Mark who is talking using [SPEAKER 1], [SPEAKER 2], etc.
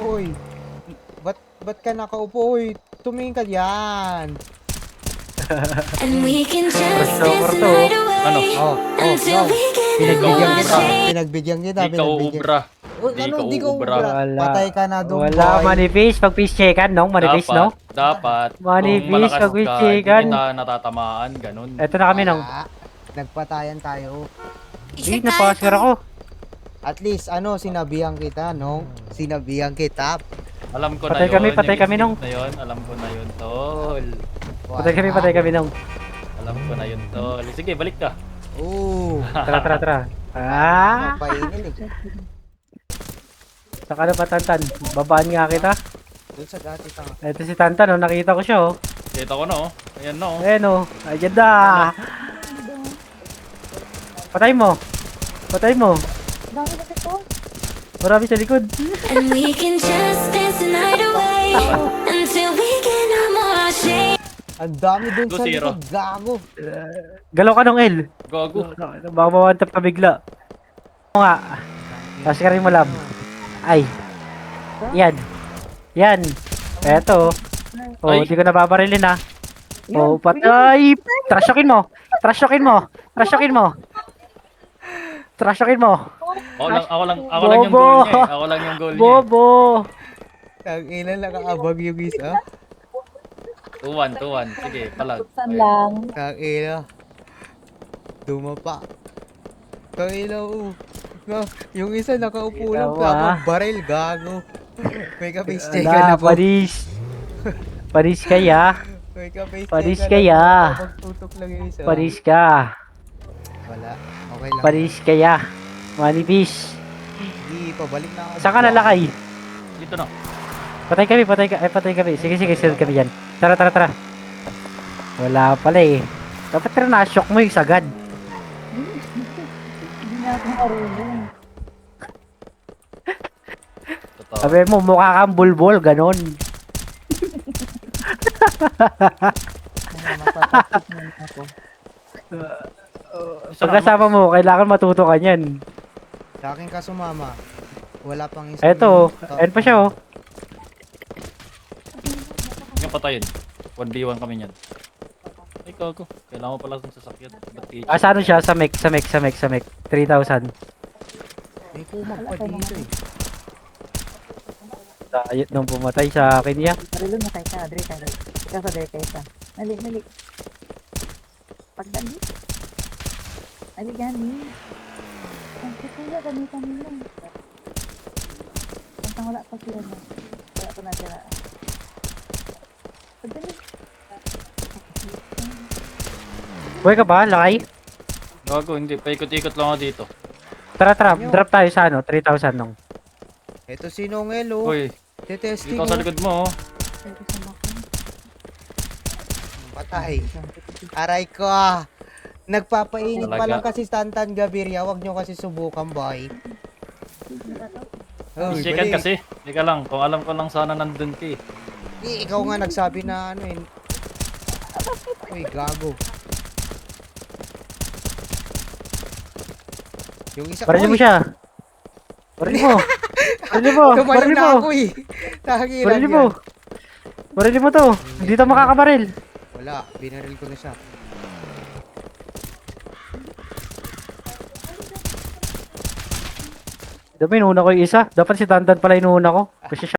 [SPEAKER 1] Uy, ba't ka nakaupo? Uy, tumingin ka diyan.
[SPEAKER 2] And we can just
[SPEAKER 3] Korto,
[SPEAKER 2] dance the
[SPEAKER 3] korto.
[SPEAKER 2] night
[SPEAKER 4] Ano?
[SPEAKER 2] away
[SPEAKER 1] Oh,
[SPEAKER 2] until
[SPEAKER 1] no.
[SPEAKER 2] we get
[SPEAKER 1] Pinagbigyan kita.
[SPEAKER 2] away.
[SPEAKER 1] Pinagbigyan kita.
[SPEAKER 4] Di ka uubra.
[SPEAKER 1] Oh,
[SPEAKER 4] Di
[SPEAKER 1] ano,
[SPEAKER 4] ka
[SPEAKER 1] di ka
[SPEAKER 4] uubra.
[SPEAKER 1] ubra. Patay ka na doon,
[SPEAKER 3] Wala,
[SPEAKER 1] boy.
[SPEAKER 3] manipis. Pag fish checkan, no? Manipis, no?
[SPEAKER 4] Dapat.
[SPEAKER 3] Manipis,
[SPEAKER 4] Kung malakas
[SPEAKER 3] pag
[SPEAKER 4] ka, hindi
[SPEAKER 3] chicken.
[SPEAKER 4] kita natatamaan. Ganun.
[SPEAKER 3] Eto na kami, nong.
[SPEAKER 1] Wala. Nagpatayan tayo.
[SPEAKER 3] Di, napaskar ako.
[SPEAKER 1] At least, sinabihan kita, no? Sinabihan kita.
[SPEAKER 4] Alam ko
[SPEAKER 3] Patay
[SPEAKER 4] na yun.
[SPEAKER 3] kami, patay
[SPEAKER 4] yung
[SPEAKER 3] kami, nung.
[SPEAKER 4] na yun. Alam ko na yun, tol.
[SPEAKER 3] Patay kami, nong.
[SPEAKER 4] Alam ko na yun, tol. Sige, balik ka.
[SPEAKER 1] Oo.
[SPEAKER 3] Tara. Ah!
[SPEAKER 1] Mapainin eh.
[SPEAKER 3] Saka na pa, Tantan. Babaan nga kita.
[SPEAKER 1] Doon sa dati tanga.
[SPEAKER 3] Eto si Tantan, oh. Nakita ko siya, oh.
[SPEAKER 4] Kita ko na, oh. Ayan na, oh.
[SPEAKER 3] Ayan, oh. Ayan na. Patay mo.
[SPEAKER 5] Dami na ito.
[SPEAKER 3] Marami sa likod.
[SPEAKER 2] And we can just dance the night away until we get no more shame.
[SPEAKER 1] Ang dami doon sa
[SPEAKER 4] 2-0.
[SPEAKER 1] likod. Gago.
[SPEAKER 3] Galaw ka nung L.
[SPEAKER 4] Gago.
[SPEAKER 3] Baka mawantap ka bigla. Oo nga. Tapos ka rin mo lab. Ay. Yan. Eto. Oh,
[SPEAKER 4] Ay.
[SPEAKER 3] di ko nababarilin ha. Oh, patay. Trashokin mo.
[SPEAKER 4] Ako lang yung goal niya, eh. Ako lang yung goal niya.
[SPEAKER 3] Bobo.
[SPEAKER 1] Tangina, nakaabag yung isa.
[SPEAKER 4] 2-1. Sige, palag.
[SPEAKER 5] Saan lang?
[SPEAKER 1] Tangina. Dumapa. Tangina, no, yung isa nakaupo lang.
[SPEAKER 3] Ikaw, ah.
[SPEAKER 1] Tapos baril, gago. May ka-face check ka na
[SPEAKER 3] Ala,
[SPEAKER 1] po.
[SPEAKER 3] Paris kaya.
[SPEAKER 1] May ka-face
[SPEAKER 3] Paris
[SPEAKER 1] check ka
[SPEAKER 3] kaya.
[SPEAKER 1] na po. Magtutok lang yung isa.
[SPEAKER 3] Paris ka.
[SPEAKER 1] Wala. Okay lang.
[SPEAKER 3] Paris kaya. Manipis.
[SPEAKER 1] Hindi, pabalik na ako.
[SPEAKER 3] Saan ka nalakay?
[SPEAKER 4] Dito na.
[SPEAKER 3] Patay kami. Sige, sunod kami dyan. Tara. Wala pala eh. Dapat ka na-shock mo yung sagad.
[SPEAKER 5] Hindi na ako marunong.
[SPEAKER 4] Totoo.
[SPEAKER 3] Sabi mo, mukha kang bulbul, ganon.
[SPEAKER 5] Mapatapos na ako.
[SPEAKER 3] Pag kasama mo, kailangan matuto ka niyan.
[SPEAKER 1] Sa akin ka sumama. Wala pang isa.
[SPEAKER 3] Eto, ayun pa siya oh.
[SPEAKER 4] Yung patayin. 1v1 kami niyan. Ay, gago. Kailangan mo pala ng sasakyan. Ba't
[SPEAKER 3] Ah, sa ano siya? Sa mech. 3,000.
[SPEAKER 1] May kumag pa dito eh.
[SPEAKER 3] Ayot nung pumatay sa akin niya.
[SPEAKER 5] Marilo na kayo ka, Dre tayo. Ikaw sa Dre kayo sa. Mali. Pagdali. Ali gani. Ang kaya gamitan nila. Ang wala pa sila na. Wala pa na sila. Pagdali.
[SPEAKER 3] Buhay ka ba, lakay?
[SPEAKER 4] Gago, hindi. Paikot-ikot lang ako dito.
[SPEAKER 3] Tara, drop tayo sa ano, 3,000 nung.
[SPEAKER 1] Eto si Nongel oh.
[SPEAKER 4] Uy,
[SPEAKER 1] Tetesting
[SPEAKER 4] dito sa likod mo, oh.
[SPEAKER 5] Pwede sa makin.
[SPEAKER 1] Patay. Aray ko ah. Nagpapainit pa
[SPEAKER 4] Talaga.
[SPEAKER 1] lang kasi Tantan Gaviria. Huwag nyo kasi subukan, boy. Oh,
[SPEAKER 4] Chicken kasi. Teka lang, kung alam ko lang sana nandun ka eh.
[SPEAKER 1] Ikaw nga nagsabi na ano eh. Uy, gago. Yung isa
[SPEAKER 3] Parilin mo
[SPEAKER 1] Uy,
[SPEAKER 3] siya. Parilin mo.
[SPEAKER 1] tumayo na ako eh. Tangilan
[SPEAKER 3] Parilin
[SPEAKER 1] yan.
[SPEAKER 3] mo. Parilin mo to. Hindi to makakabaril.
[SPEAKER 1] Wala, binaril ko na siya.
[SPEAKER 3] Dapat inuuna ko yung isa. Dapat si Tantan pala inuuna ko. Kasi siya